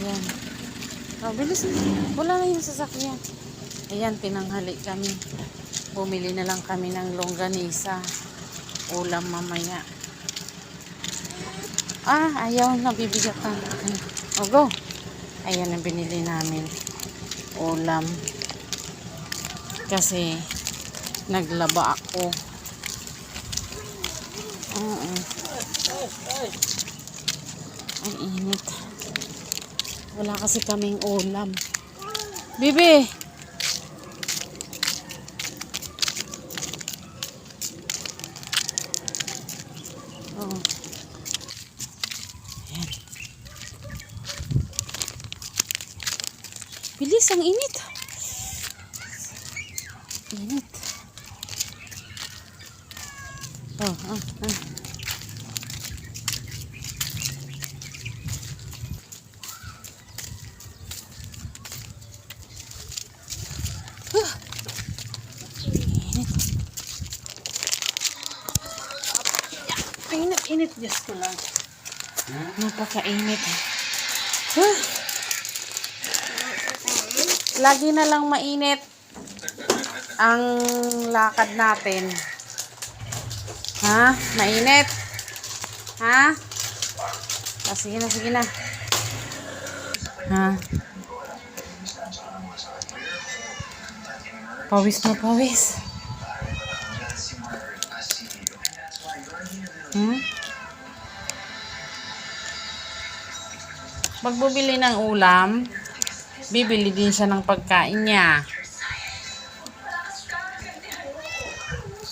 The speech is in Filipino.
Ayan. Oh, bilis na. Wala na yung sasakyan. Ayan, tinanghali kami. Bumili na lang kami ng longganisa. Ulam mamaya. Ayaw. Nabibigatan. O, go. Ayan ang binili namin. Ulam. Kasi, naglaba ako. Ay, init. Wala kasi kaming ulam. Bibi! Oh. Ayan. Bilis, ang init. Init. Oh. Init, Diyos ko lang. Napakainit. Lagi na lang mainit ang lakad natin. Ha? Mainit? Ha? Sige na. Ha? Pawis. Pag bumili ng ulam, bibili din siya ng pagkain niya.